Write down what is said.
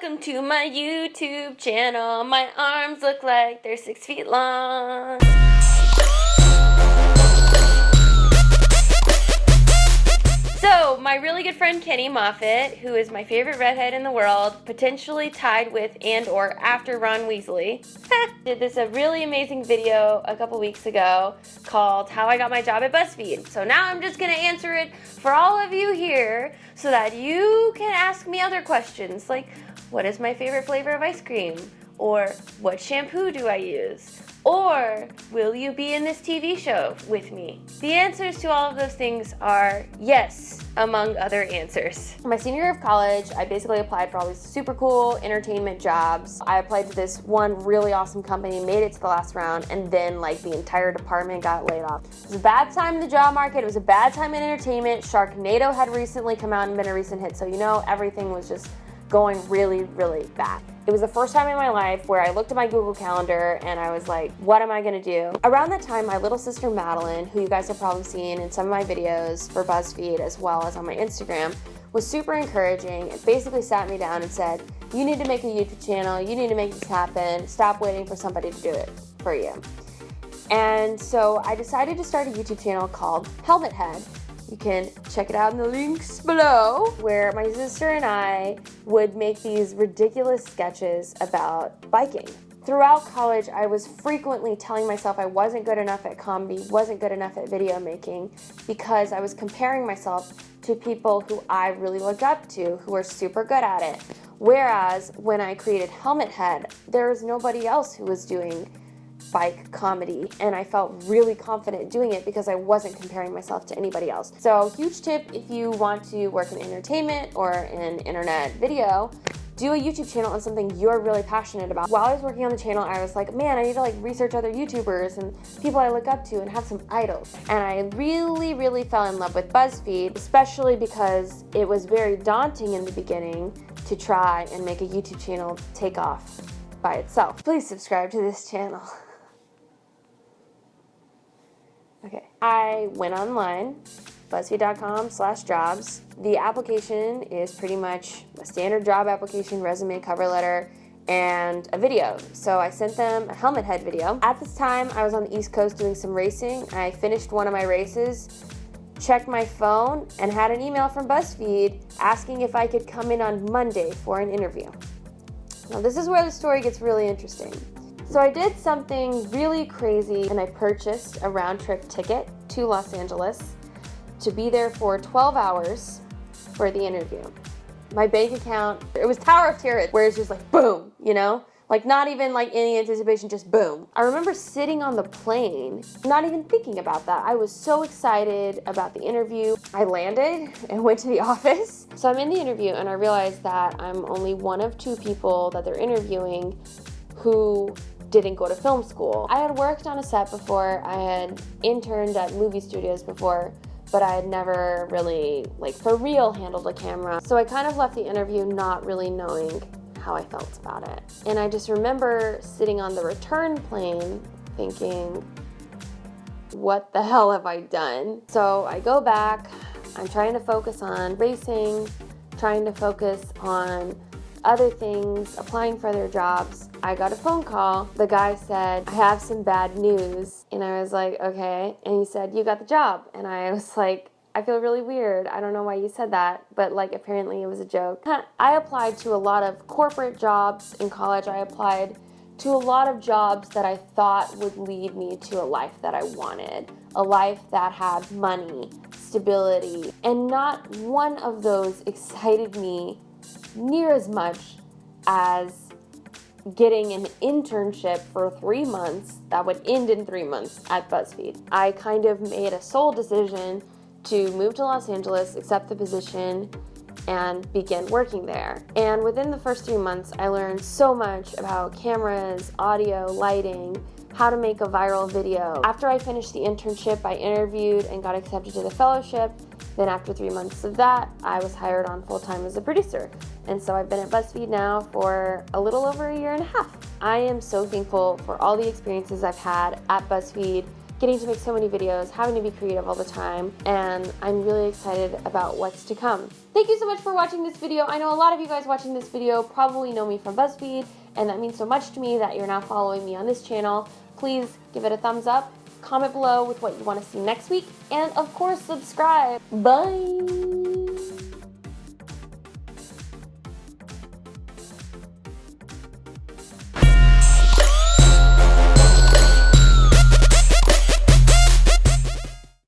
Welcome to my YouTube channel. My arms look like they're 6 feet long. So, my really good friend Kenny Moffitt, who is my favorite redhead in the world, potentially tied with and or after Ron Weasley, did this a really amazing video a couple weeks ago called How I Got My Job at BuzzFeed. So now I'm just going to answer it for all of you here so that you can ask me other questions like, what is my favorite flavor of ice cream? Or what shampoo do I use? Or will you be in this TV show with me? The answers to all of those things are yes, among other answers. My senior year of college, I basically applied for all these super cool entertainment jobs. I applied to this one really awesome company, made it to the last round, and then the entire department got laid off. It was a bad time in the job market. It was a bad time in entertainment. Sharknado had recently come out and been a recent hit, so everything was just going really, really bad. It was the first time in my life where I looked at my Google Calendar and I was like, what am I gonna do? Around that time, my little sister Madeline, who you guys have probably seen in some of my videos for BuzzFeed as well as on my Instagram, was super encouraging and basically sat me down and said, you need to make a YouTube channel, you need to make this happen, stop waiting for somebody to do it for you. And so I decided to start a YouTube channel called Helmet Head. You can check it out in the links below, where my sister and I would make these ridiculous sketches about biking. Throughout college, I was frequently telling myself I wasn't good enough at comedy, wasn't good enough at video making, because I was comparing myself to people who I really looked up to, who were super good at it. Whereas when I created Helmet Head, there was nobody else who was doing bike comedy, and I felt really confident doing it because I wasn't comparing myself to anybody else. So huge tip if you want to work in entertainment or in internet video, do a YouTube channel on something you're really passionate about. While I was working on the channel, I was like, man, I need to research other YouTubers and people I look up to and have some idols. And I really, really fell in love with BuzzFeed, especially because it was very daunting in the beginning to try and make a YouTube channel take off by itself. Please subscribe to this channel. Okay, I went online, BuzzFeed.com/jobs. The application is pretty much a standard job application, resume, cover letter, and a video. So I sent them a Helmet Head video. At this time, I was on the East Coast doing some racing. I finished one of my races, checked my phone, and had an email from BuzzFeed asking if I could come in on Monday for an interview. Now this is where the story gets really interesting. So I did something really crazy and I purchased a round-trip ticket to Los Angeles to be there for 12 hours for the interview. My bank account, it was Tower of Terror, where it's just boom, not even any anticipation, just boom. I remember sitting on the plane, not even thinking about that. I was so excited about the interview. I landed and went to the office. So I'm in the interview and I realized that I'm only one of two people that they're interviewing who didn't go to film school. I had worked on a set before, I had interned at movie studios before, but I had never really, for real handled a camera. So I kind of left the interview not really knowing how I felt about it. And I just remember sitting on the return plane thinking, what the hell have I done? So I go back, I'm trying to focus on racing, trying to focus on other things, applying for other jobs. I got a phone call. The guy said, I have some bad news. And I was like, okay. And he said, you got the job. And I was like, I feel really weird. I don't know why you said that, but apparently it was a joke. I applied to a lot of corporate jobs in college. I applied to a lot of jobs that I thought would lead me to a life that I wanted, a life that had money, stability, and not one of those excited me near as much as getting an internship for 3 months that would end in 3 months at BuzzFeed. I kind of made a sole decision to move to Los Angeles, accept the position, and begin working there. And within the first 3 months, I learned so much about cameras, audio, lighting, how to make a viral video. After I finished the internship, I interviewed and got accepted to the fellowship. Then after 3 months of that, I was hired on full-time as a producer. And so I've been at BuzzFeed now for a little over a year and a half. I am so thankful for all the experiences I've had at BuzzFeed getting to make so many videos, having to be creative all the time, and I'm really excited about what's to come. Thank you so much for watching this video. I know a lot of you guys watching this video probably know me from BuzzFeed, and that means so much to me that you're now following me on this channel. Please give it a thumbs up, comment below with what you want to see next week, and of course subscribe. Bye!